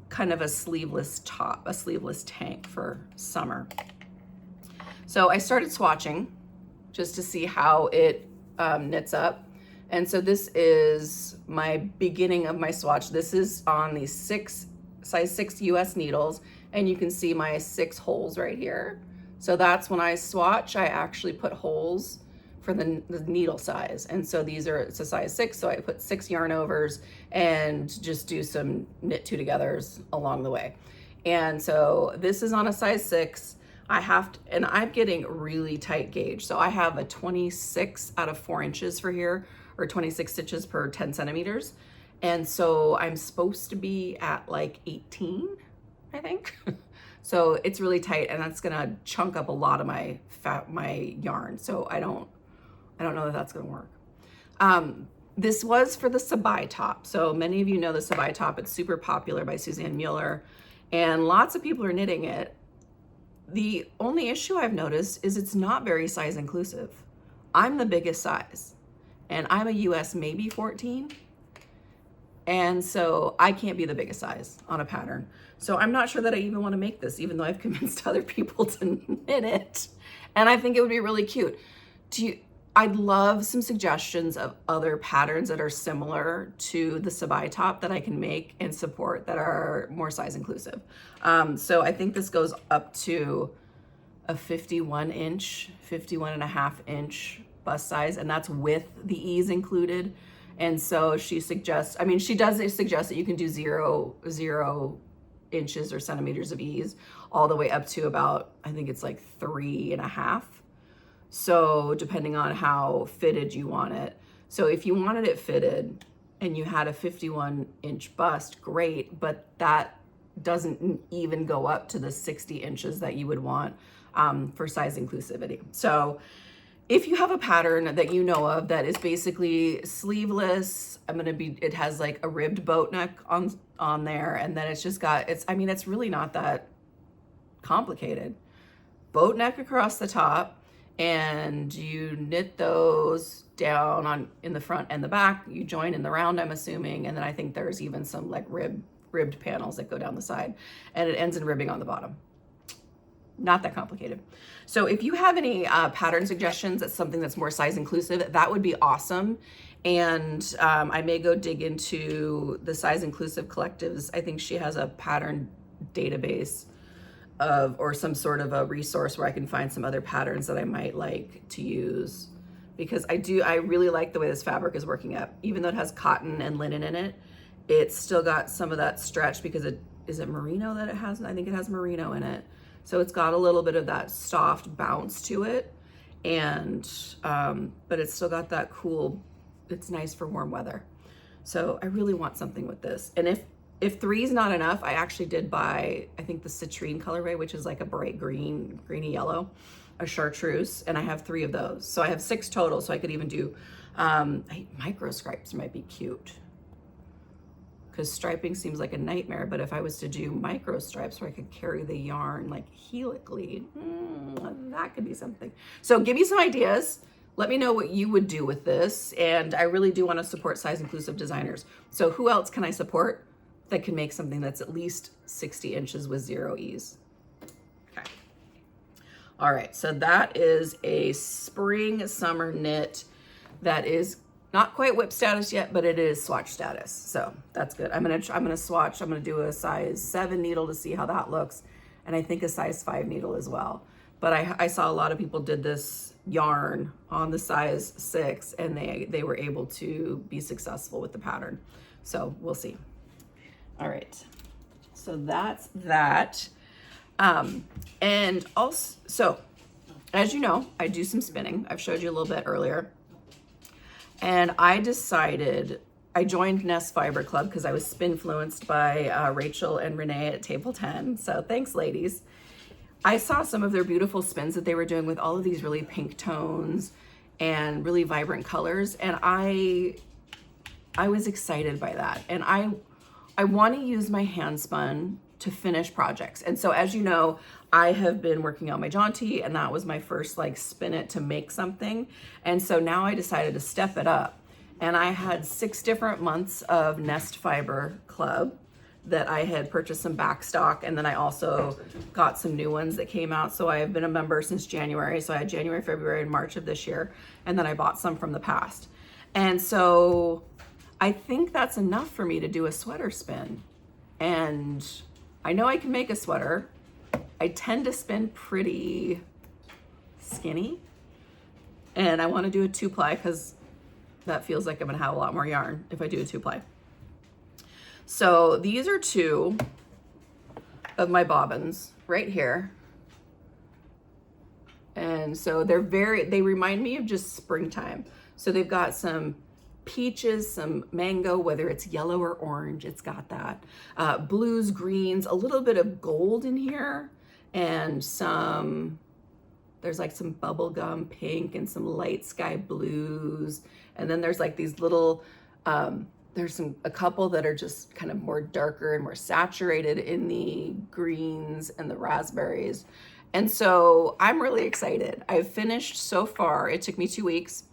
kind of a sleeveless top, a sleeveless tank for summer. So I started swatching just to see how it knits up. And so this is my beginning of my swatch. This is on the size 6 US needles, and you can see my 6 holes right here. So that's when I swatch, I actually put holes for the needle size. And so it's a size 6, so I put 6 yarn overs and just do some knit 2 togethers along the way. And so this is on a size 6. And I'm getting really tight gauge. So I have a 26 out of 4 inches for here, or 26 stitches per 10 centimeters. And so I'm supposed to be at like 18, I think. So it's really tight, and that's gonna chunk up a lot of my yarn. So I don't know that that's gonna work. This was for the Sabai top. So many of you know the Sabai top. It's super popular by Suzanne Mueller, and lots of people are knitting it. The only issue I've noticed is it's not very size inclusive. I'm the biggest size, and I'm a US maybe 14. And so I can't be the biggest size on a pattern. So I'm not sure that I even want to make this, even though I've convinced other people to knit it. And I think it would be really cute. I'd love some suggestions of other patterns that are similar to the Sabai top that I can make and support that are more size inclusive. So I think this goes up to a 51 and a half inch bust size, and that's with the ease included. And so she suggests, I mean, she does suggest that you can do 0 inches or centimeters of ease all the way up to about, I think it's like 3.5. So depending on how fitted you want it. So if you wanted it fitted and you had a 51 inch bust, great, but that doesn't even go up to the 60 inches that you would want for size inclusivity. So if you have a pattern that you know of that is basically sleeveless, it has like a ribbed boat neck on there, and then it's just got, it's really not that complicated. Boat neck across the top, and you knit those down in the front and the back. You join in the round, I'm assuming, and then I think there's even some like ribbed panels that go down the side, and it ends in ribbing on the bottom. Not that complicated. So if you have any pattern suggestions, that's something that's more size inclusive, that would be awesome. And I may go dig into the size inclusive collectives. I think she has a pattern database or some sort of a resource where I can find some other patterns that I might like to use, because I really like the way this fabric is working up. Even though it has cotton and linen in it, it's still got some of that stretch because is it merino that it has? I think it has merino in it. So it's got a little bit of that soft bounce to it, and but it's still got that cool, it's nice for warm weather. So I really want something with this. And if 3 is not enough, I actually did buy, I think the citrine colorway, which is like a bright greeny yellow, a chartreuse, and I have 3 of those. So I have 6 total, so I could even do, micro stripes might be cute, because striping seems like a nightmare, but if I was to do micro stripes where I could carry the yarn like helically, that could be something. So give me some ideas. Let me know what you would do with this. And I really do want to support size inclusive designers. So who else can I support that can make something that's at least 60 inches with 0 ease? Okay. All right, so that is a spring summer knit that is not quite whip status yet, but it is swatch status. So that's good. I'm gonna swatch. I'm gonna do a size 7 needle to see how that looks. And I think a size 5 needle as well. But I saw a lot of people did this yarn on the size 6, and they were able to be successful with the pattern. So we'll see. All right, so that's that. And also, so as you know, I do some spinning. I've showed you a little bit earlier. And I joined Nest Fiber Club because I was spinfluenced by Rachel and Renee at Table 10. So thanks, ladies. I saw some of their beautiful spins that they were doing with all of these really pink tones and really vibrant colors. And I was excited by that. And I want to use my hand spun to finish projects. And so, as you know, I have been working on my jaunty, and that was my first like spin it to make something. And so now I decided to step it up. And I had 6 different months of Nest Fiber Club that I had purchased some back stock, and then I also got some new ones that came out. So I have been a member since January. So I had January, February, and March of this year, and then I bought some from the past. And so I think that's enough for me to do a sweater spin. And I know I can make a sweater. I tend to spin pretty skinny, and I want to do a 2-ply because that feels like I'm gonna have a lot more yarn if I do a 2-ply. So these are 2 of my bobbins right here. And so they remind me of just springtime. So they've got some peaches, some mango, whether it's yellow or orange, it's got that. Blues, greens, a little bit of gold in here, and there's like some bubblegum pink and some light sky blues. And then there's like these little, there's a couple that are just kind of more darker and more saturated in the greens and the raspberries. And so I'm really excited. I've finished so far, it took me 2 weeks.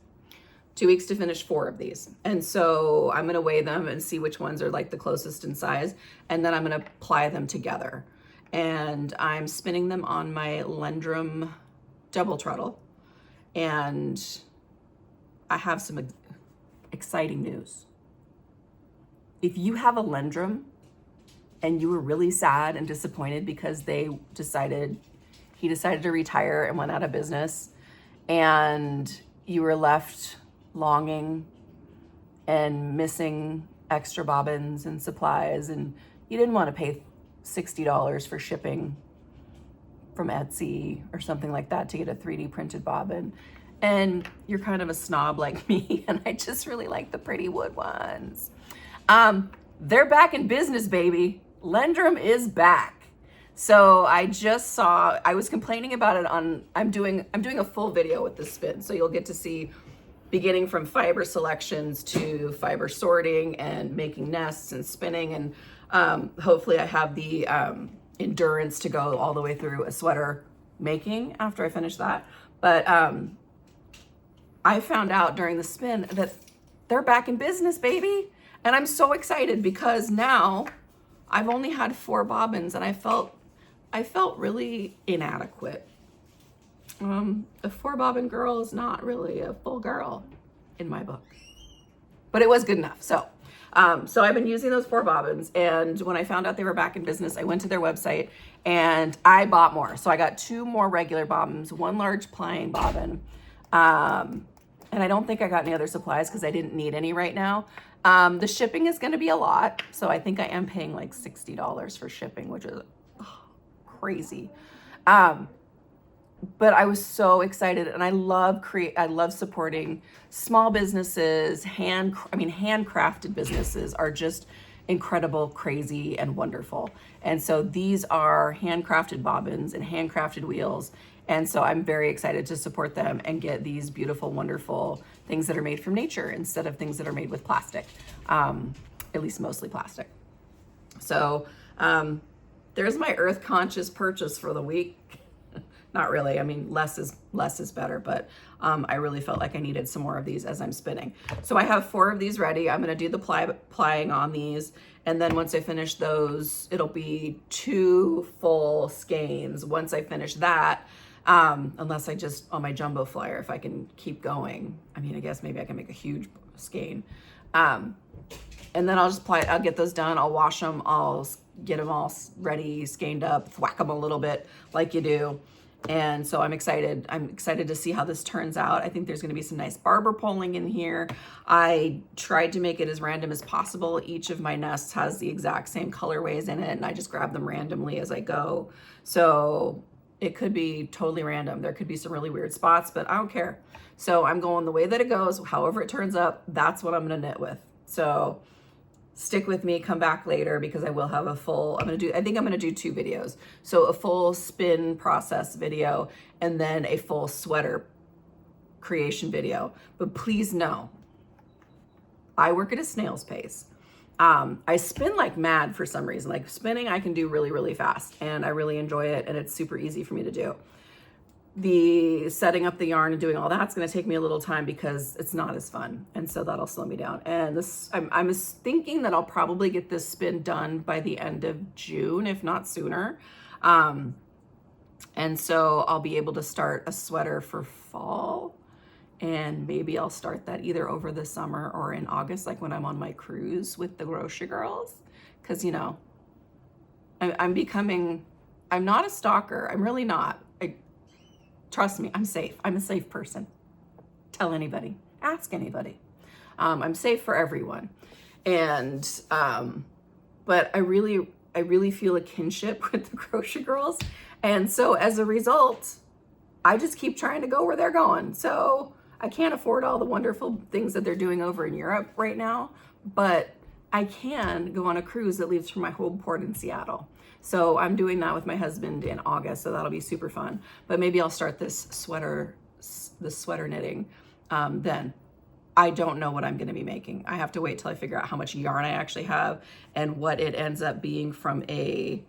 2 weeks to finish 4 of these. And so I'm gonna weigh them and see which ones are like the closest in size. And then I'm gonna ply them together. And I'm spinning them on my Lendrum double treadle. And I have some exciting news. If you have a Lendrum and you were really sad and disappointed because he decided to retire and went out of business, and you were left longing and missing extra bobbins and supplies, and you didn't want to pay $60 for shipping from Etsy or something like that to get a 3D printed bobbin, and you're kind of a snob like me and I just really like the pretty wood ones. They're back in business, baby. Lendrum is back. So I was complaining about it I'm doing a full video with this spin, so you'll get to see beginning from fiber selections to fiber sorting and making nests and spinning, and hopefully I have the endurance to go all the way through a sweater making after I finish that. But I found out during the spin that they're back in business, baby. And I'm so excited because now I've only had 4 bobbins and I felt really inadequate. A 4 bobbin girl is not really a full girl in my book, but it was good enough. So I've been using those 4 bobbins, and when I found out they were back in business, I went to their website and I bought more. So I got 2 more regular bobbins, 1 large plying bobbin. And I don't think I got any other supplies because I didn't need any right now. The shipping is going to be a lot. So I think I am paying like $60 for shipping, which is crazy. But I was so excited, and I love supporting small businesses. Handcrafted businesses are just incredible, crazy, and wonderful. And so these are handcrafted bobbins and handcrafted wheels. And so I'm very excited to support them and get these beautiful, wonderful things that are made from nature instead of things that are made with plastic, at least mostly plastic. So there's my earth conscious purchase for the week. Not really. I mean, less is better, but I really felt like I needed some more of these as I'm spinning. So I have 4 of these ready. I'm going to do the plying on these. And then once I finish those, it'll be 2 full skeins. Once I finish that, unless I just, on my jumbo flyer, if I can keep going, I mean, I guess maybe I can make a huge skein. And then I'll just I'll get those done. I'll wash them. I'll get them all ready, skeined up, thwack them a little bit like you do. And so I'm excited. I'm excited to see how this turns out. I think there's going to be some nice barber pulling in here. I tried to make it as random as possible. Each of my nests has the exact same colorways in it, and I just grab them randomly as I go. So it could be totally random. There could be some really weird spots, but I don't care. So I'm going the way that it goes. However it turns up, that's what I'm going to knit with. So stick with me, come back later, because I will have a full, I think I'm going to do 2 videos. So a full spin process video and then a full sweater creation video. But please know, I work at a snail's pace. I spin like mad for some reason. Like spinning, I can do really, really fast, and I really enjoy it, and it's super easy for me to do. The setting up the yarn and doing all that's going to take me a little time because it's not as fun, and so that'll slow me down. And this, I'm thinking that I'll probably get this spin done by the end of June, if not sooner. And so I'll be able to start a sweater for fall, and maybe I'll start that either over the summer or in August, like when I'm on my cruise with the Crochet girls, because you know, I'm not a stalker. I'm really not. Trust me, I'm safe. I'm a safe person. Tell anybody, ask anybody. I'm safe for everyone. And, but I really feel a kinship with the Crochet girls. And so as a result, I just keep trying to go where they're going. So I can't afford all the wonderful things that they're doing over in Europe right now, but I can go on a cruise that leaves from my home port in Seattle. So I'm doing that with my husband in August, so that'll be super fun. But maybe I'll start this sweater knitting then. I don't know what I'm gonna be making. I have to wait till I figure out how much yarn I actually have and what it ends up being from a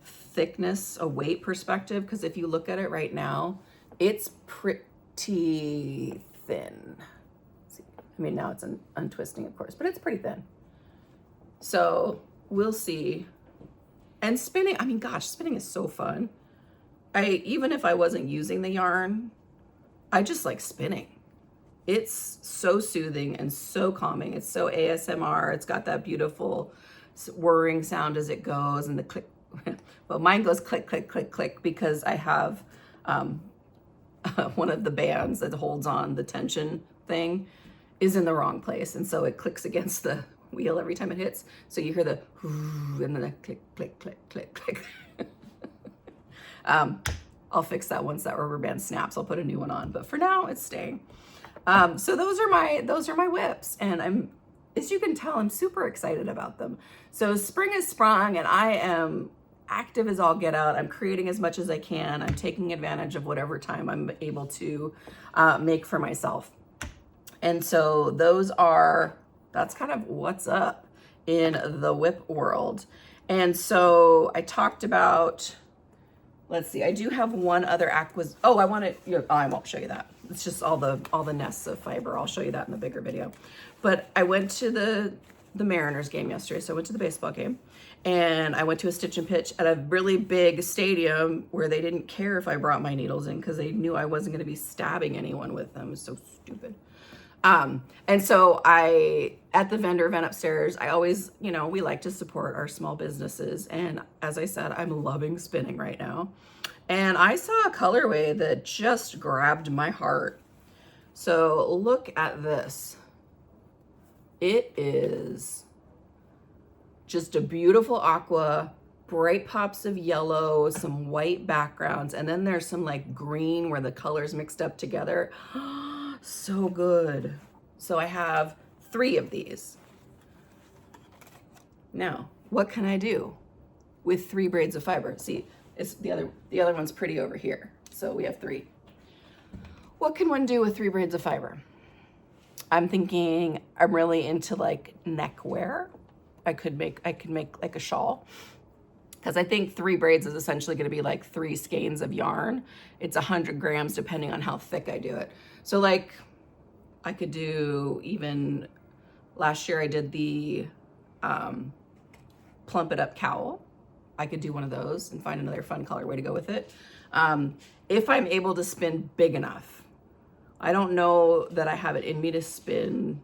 thickness, a weight perspective, because if you look at it right now, it's pretty thin. See, I mean, now it's untwisting, of course, but it's pretty thin. So we'll see. And spinning, I mean, gosh, spinning is so fun. Even if I wasn't using the yarn, I just like spinning. It's so soothing and so calming. It's so ASMR. It's got that beautiful whirring sound as it goes, and the click. Well, mine goes click, click, click, click because I have one of the bands that holds on the tension thing is in the wrong place. And so it clicks against the wheel every time it hits. So you hear the and then the click, click, click, click, click. I'll fix that once that rubber band snaps. I'll put a new one on, but for now it's staying. So those are my whips, and as you can tell, I'm super excited about them. So spring is sprung, and I am active as all get out. I'm creating as much as I can. I'm taking advantage of whatever time I'm able to make for myself. And so that's kind of what's up in the whip world. And so I talked about, let's see, I do have one other acquisition. Oh, I won't show you that. It's just all the nests of fiber. I'll show you that in the bigger video. But I went to the Mariners game yesterday. So I went to the baseball game, and I went to a stitch and pitch at a really big stadium where they didn't care if I brought my needles in because they knew I wasn't going to be stabbing anyone with them. It was so stupid. And so at the vendor event upstairs, I always, we like to support our small businesses. And as I said, I'm loving spinning right now. And I saw a colorway that just grabbed my heart. So look at this. It is just a beautiful aqua, bright pops of yellow, some white backgrounds, and then there's some like green where the colors mixed up together. So good. So I have 3 of these. Now, what can I do with 3 braids of fiber? See, it's the other one's pretty over here. So we have 3. What can one do with 3 braids of fiber? I'm thinking I'm really into like neck wear. I could make like a shawl, because I think 3 braids is essentially going to be like 3 skeins of yarn. It's 100 grams depending on how thick I do it. So like I could do, even last year I did the Plump It Up cowl. I could do one of those and find another fun colorway to go with it. If I'm able to spin big enough. I don't know that I have it in me to spin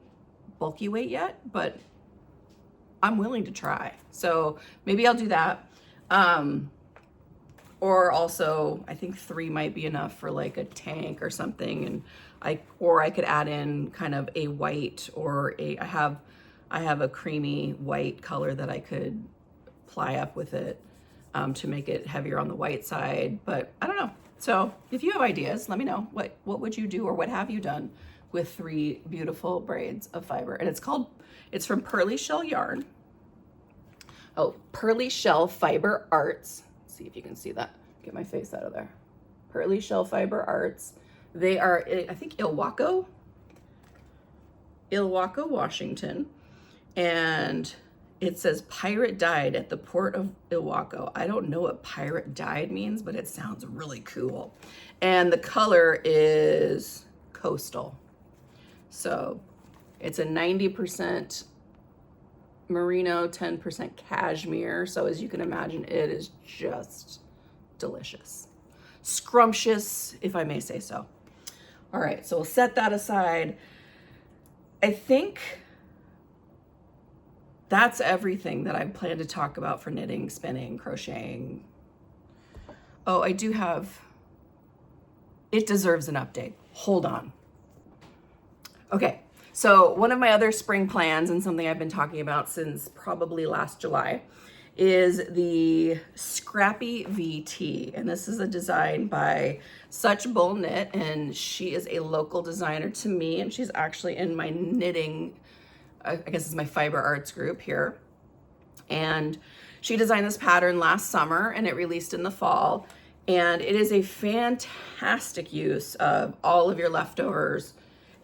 bulky weight yet, but I'm willing to try. So maybe I'll do that. Or also, I think 3 might be enough for like a tank or something. And I could add in kind of a white, or I have a creamy white color that I could ply up with it to make it heavier on the white side, but I don't know. So if you have ideas, let me know. What would you do, or what have you done with 3 beautiful braids of fiber? And it's from Pearly Shell Yarn. Oh, Pearly Shell Fiber Arts. Let's see if you can see that. Get my face out of there. Pearly Shell Fiber Arts. They are, I think, Ilwaco, Washington. And it says pirate died at the port of Ilwaco. I don't know what pirate died means, but it sounds really cool. And the color is coastal. So it's a 90% merino, 10% cashmere. So as you can imagine, it is just delicious. Scrumptious, if I may say so. All right, so we'll set that aside. I think that's everything that I plan to talk about for knitting, spinning, crocheting. Oh, I do have, it deserves an update. Hold on. Okay, so one of my other spring plans, and something I've been talking about since probably last July, is the Scrappy VT. And this is a design by Such Bull Knit, and she is a local designer to me, and she's actually in my knitting, I guess it's my fiber arts group here. And she designed this pattern last summer and it released in the fall. And it is a fantastic use of all of your leftovers.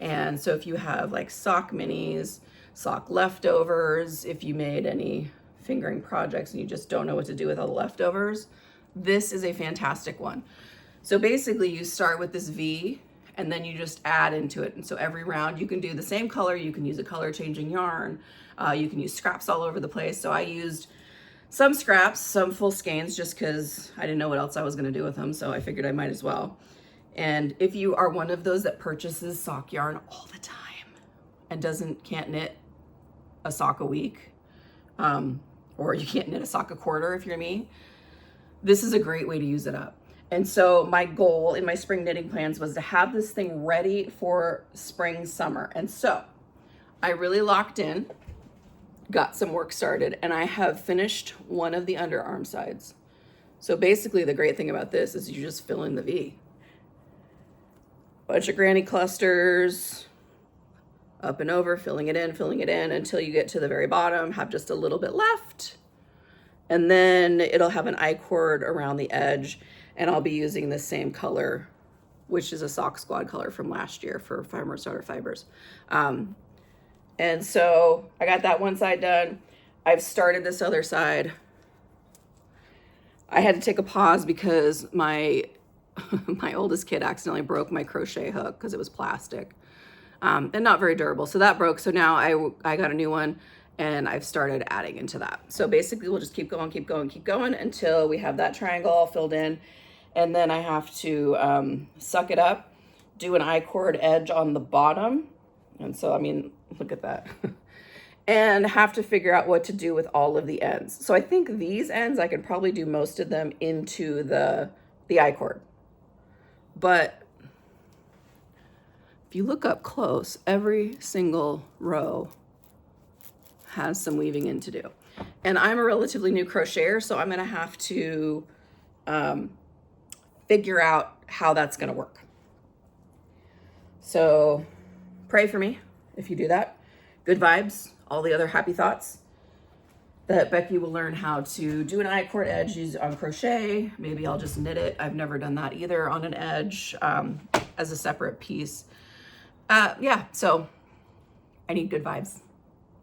And so if you have like sock minis, sock leftovers, if you made any fingering projects and you just don't know what to do with all the leftovers, this is a fantastic one. So basically you start with this V and then you just add into it. And so every round you can do the same color, you can use a color changing yarn, you can use scraps all over the place. So I used some scraps, some full skeins, just because I didn't know what else I was gonna do with them. So I figured I might as well. And if you are one of those that purchases sock yarn all the time and can't knit a sock a week, or you can't knit a sock a quarter if you're me, this is a great way to use it up. And so my goal in my spring knitting plans was to have this thing ready for spring, summer. And so I really locked in, got some work started, and I have finished one of the underarm sides. So basically the great thing about this is you just fill in the V. Bunch of granny clusters, up and over, filling it in until you get to the very bottom, have just a little bit left. And then it'll have an I-cord around the edge, and I'll be using the same color, which is a Sock Squad color from last year for Farmer Starter Fibers. And so I got that one side done. I've started this other side. I had to take a pause because my oldest kid accidentally broke my crochet hook because it was plastic and not very durable. So that broke. So now I got a new one and I've started adding into that. So basically we'll just keep going until we have that triangle all filled in. And then I have to suck it up, do an I-cord edge on the bottom. And so, I mean, look at that. And have to figure out what to do with all of the ends. So I think these ends, I could probably do most of them into the I-cord. But if you look up close, every single row has some weaving in to do. And I'm a relatively new crocheter, so I'm gonna have to figure out how that's gonna work. So pray for me if you do that. Good vibes, all the other happy thoughts. That Becky will learn how to do an I-cord edge on crochet. Maybe I'll just knit it. I've never done that either on an edge as a separate piece. Yeah, so I need good vibes.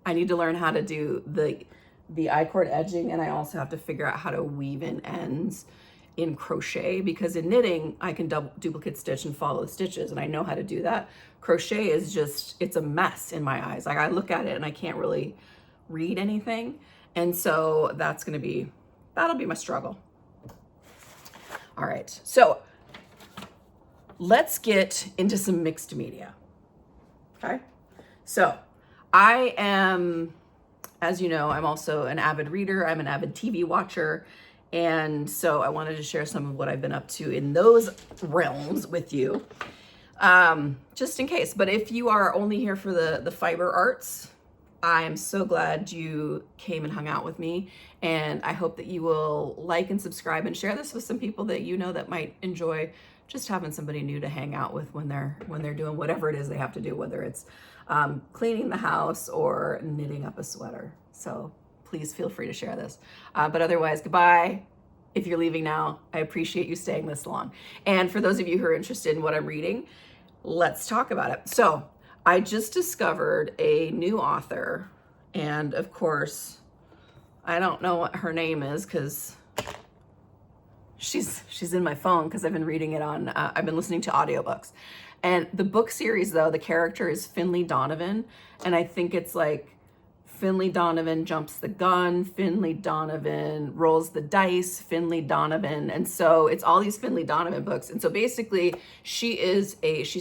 I need to learn how to do the I-cord edging, and I also have to figure out how to weave in ends in crochet, because in knitting, I can duplicate stitch and follow the stitches, and I know how to do that. Crochet is just, it's a mess in my eyes. Like I look at it and I can't really read anything. And so that'll be my struggle. All right, so let's get into some mixed media, okay? So I am, as you know, I'm also an avid reader. I'm an avid TV watcher. And so I wanted to share some of what I've been up to in those realms with you, just in case. But if you are only here for the fiber arts, I'm so glad you came and hung out with me. And I hope that you will like and subscribe and share this with some people that you know that might enjoy just having somebody new to hang out with when they're doing whatever it is they have to do, whether it's cleaning the house or knitting up a sweater. So please feel free to share this. But otherwise, goodbye. If you're leaving now, I appreciate you staying this long. And for those of you who are interested in what I'm reading, let's talk about it. So I just discovered a new author. And of course, I don't know what her name is because she's in my phone because I've been reading it on, I've been listening to audiobooks. And the book series though, the character is Finley Donovan. And I think it's like Finley Donovan jumps the gun, Finley Donovan rolls the dice, Finley Donovan. And so it's all these Finley Donovan books. And so basically she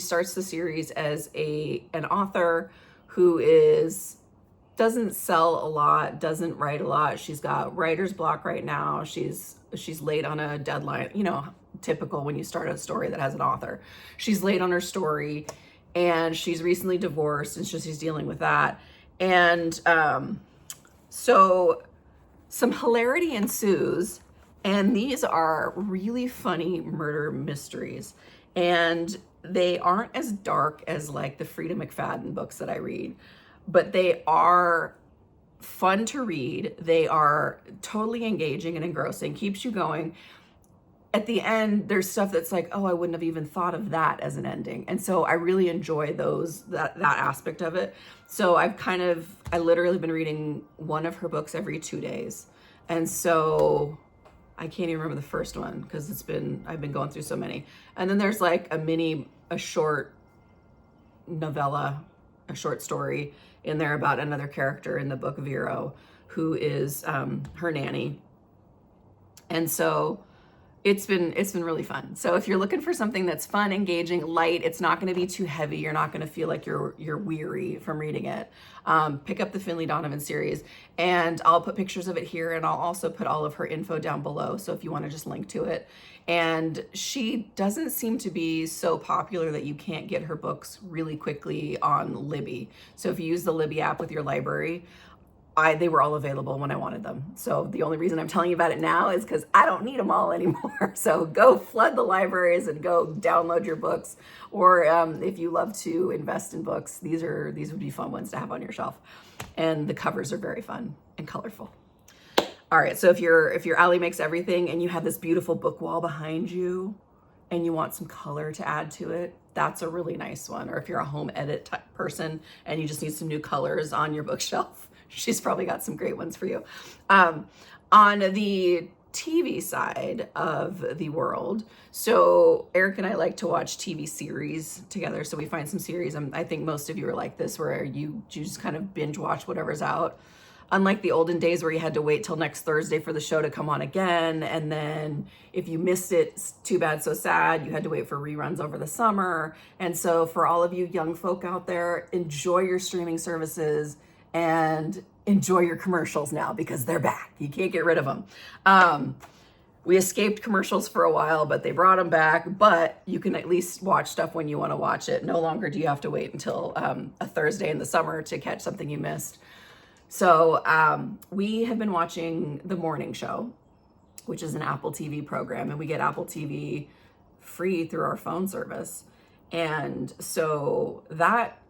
starts the series as an author who doesn't sell a lot, doesn't write a lot. She's got writer's block right now. She's late on a deadline, you know, typical when you start a story that has an author. She's late on her story and she's recently divorced and she's dealing with that. And so some hilarity ensues, and these are really funny murder mysteries. And they aren't as dark as like the Frida McFadden books that I read, but they are fun to read. They are totally engaging and engrossing, keeps you going. At the end, there's stuff that's like, oh, I wouldn't have even thought of that as an ending. And so I really enjoy that aspect of it. So I literally been reading one of her books every 2 days. And so I can't even remember the first one because I've been going through so many. And then there's like a short novella, a short story in there about another character in the book, Vero, who is her nanny. And so it's been really fun. So if you're looking for something that's fun, engaging, light, it's not going to be too heavy. You're not going to feel like you're weary from reading it. Pick up the Finley Donovan series, and I'll put pictures of it here, and I'll also put all of her info down below. So if you want to just link to it. And she doesn't seem to be so popular that you can't get her books really quickly on Libby. So if you use the Libby app with your library, they were all available when I wanted them. So the only reason I'm telling you about it now is because I don't need them all anymore. So go flood the libraries and go download your books. Or if you love to invest in books, these would be fun ones to have on your shelf. And the covers are very fun and colorful. All right, so if your alley makes everything and you have this beautiful book wall behind you and you want some color to add to it, that's a really nice one. Or if you're a home edit type person and you just need some new colors on your bookshelf, she's probably got some great ones for you. On the TV side of the world, so Eric and I like to watch TV series together. So we find some series, I think most of you are like this, where you just kind of binge watch whatever's out. Unlike the olden days where you had to wait till next Thursday for the show to come on again. And then if you missed it, it's too bad, so sad. You had to wait for reruns over the summer. And so for all of you young folk out there, enjoy your streaming services and enjoy your commercials now because they're back. You can't get rid of them. We escaped commercials for a while, but they brought them back. But you can at least watch stuff when you want to watch it. No longer do you have to wait until a Thursday in the summer to catch something you missed. So we have been watching The Morning Show, which is an Apple TV program, and we get Apple TV free through our phone service. And so that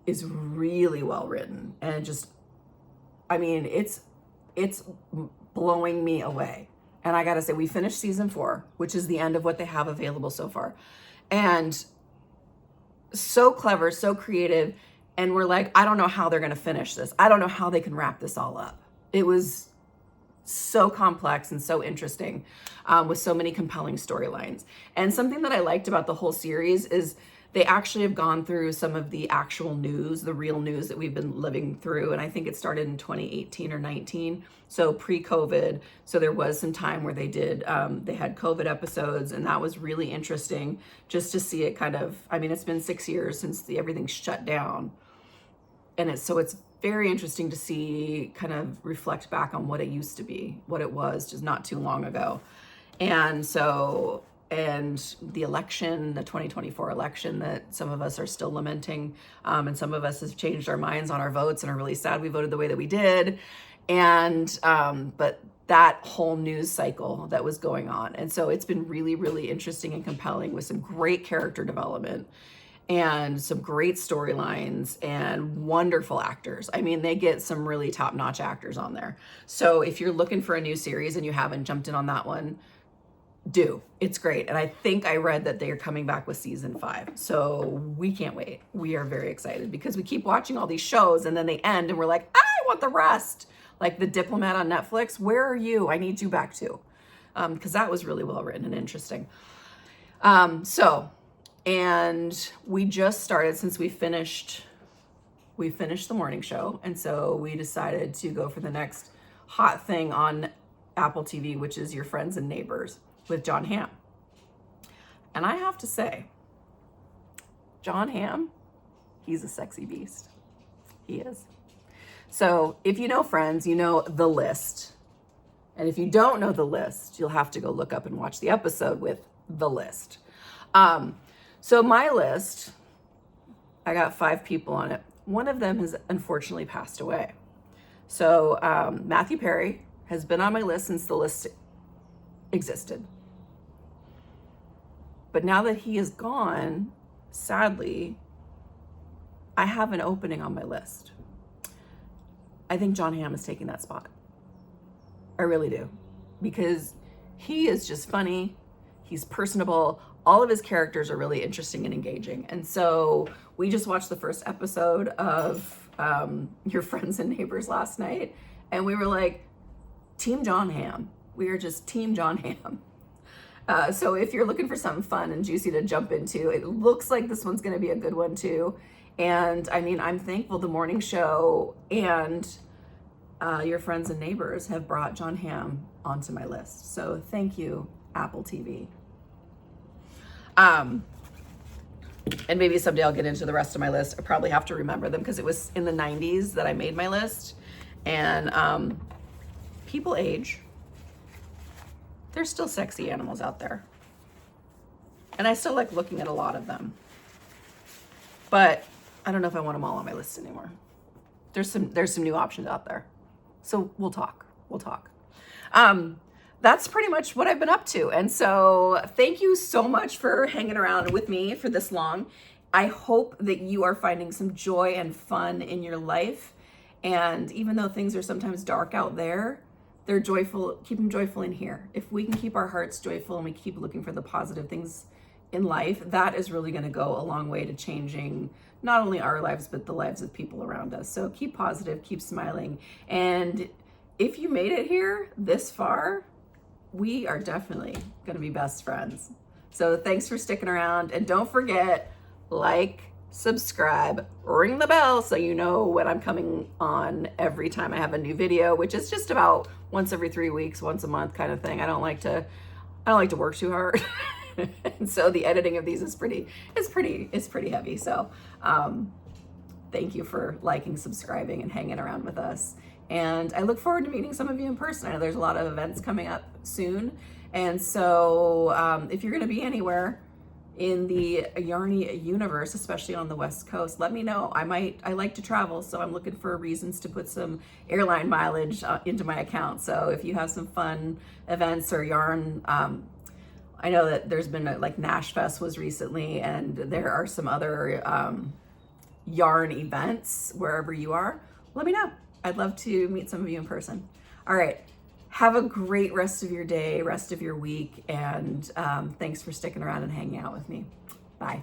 is really well written, and just, I mean, it's blowing me away. And I gotta say, we finished season 4, which is the end of what they have available so far. And so clever, so creative. And we're like, I don't know how they're gonna finish this. I don't know how they can wrap this all up. It was so complex and so interesting, with so many compelling storylines. And something that I liked about the whole series is they actually have gone through some of the actual news, the real news that we've been living through. And I think it started in 2018 or 19, so pre-COVID. So there was some time where they had COVID episodes, and that was really interesting just to see it kind of, I mean, it's been 6 years since everything's shut down. And it's very interesting to see, kind of reflect back on what it used to be, what it was just not too long ago. And the election, the 2024 election that some of us are still lamenting, and some of us have changed our minds on our votes and are really sad we voted the way that we did. And but that whole news cycle that was going on. And so it's been really, really interesting and compelling, with some great character development and some great storylines and wonderful actors. I mean, they get some really top-notch actors on there. So if you're looking for a new series and you haven't jumped in on that one, it's great. And I think I read that they are coming back with season 5. So we can't wait. We are very excited because we keep watching all these shows and then they end and we're like, I want the rest. Like The Diplomat on Netflix. Where are you? I need you back too. Because that was really well written and interesting. And we just started, since we finished The Morning Show. And so we decided to go for the next hot thing on Apple TV, which is Your Friends and Neighbors with John Hamm. And I have to say, John Hamm, he's a sexy beast. He is. So if you know Friends, you know The List. And if you don't know The List, you'll have to go look up and watch the episode with The List. So my list, I got 5 people on it. One of them has unfortunately passed away. So Matthew Perry, has been on my list since the list existed. But now that he is gone, sadly, I have an opening on my list. I think John Hamm is taking that spot. I really do. Because he is just funny. He's personable. All of his characters are really interesting and engaging. And so we just watched the first episode of Your Friends and Neighbors last night. And we were like, Team John Hamm. We are just Team John Hamm. So if you're looking for something fun and juicy to jump into, it looks like this one's going to be a good one too. And I mean, I'm thankful the morning show and Your Friends and Neighbors have brought John Hamm onto my list. So thank you, Apple TV. And maybe someday I'll get into the rest of my list. I probably have to remember them because it was in the 90s that I made my list. And people age. There's still sexy animals out there. And I still like looking at a lot of them. But I don't know if I want them all on my list anymore. There's some new options out there. So we'll talk. That's pretty much what I've been up to. And so thank you so much for hanging around with me for this long. I hope that you are finding some joy and fun in your life. And even though things are sometimes dark out there, they're joyful. Keep them joyful in here. If we can keep our hearts joyful and we keep looking for the positive things in life, that is really going to go a long way to changing not only our lives, but the lives of people around us. So keep positive, keep smiling. And if you made it here this far, we are definitely going to be best friends. So thanks for sticking around. And don't forget, like, subscribe, ring the bell so you know when I'm coming on every time I have a new video, which is just about once every 3 weeks, once a month kind of thing. I don't like to work too hard. And so the editing of these is pretty heavy. So thank you for liking, subscribing, and hanging around with us. And I look forward to meeting some of you in person. I know there's a lot of events coming up soon. And so if you're going to be anywhere in the Yarny universe, especially on the West Coast, let me know. I like to travel, so I'm looking for reasons to put some airline mileage into my account. So if you have some fun events or yarn, I know that there's been like Nash Fest was recently, and there are some other yarn events wherever you are. Let me know. I'd love to meet some of you in person. All right. Have a great rest of your day, rest of your week, and thanks for sticking around and hanging out with me. Bye.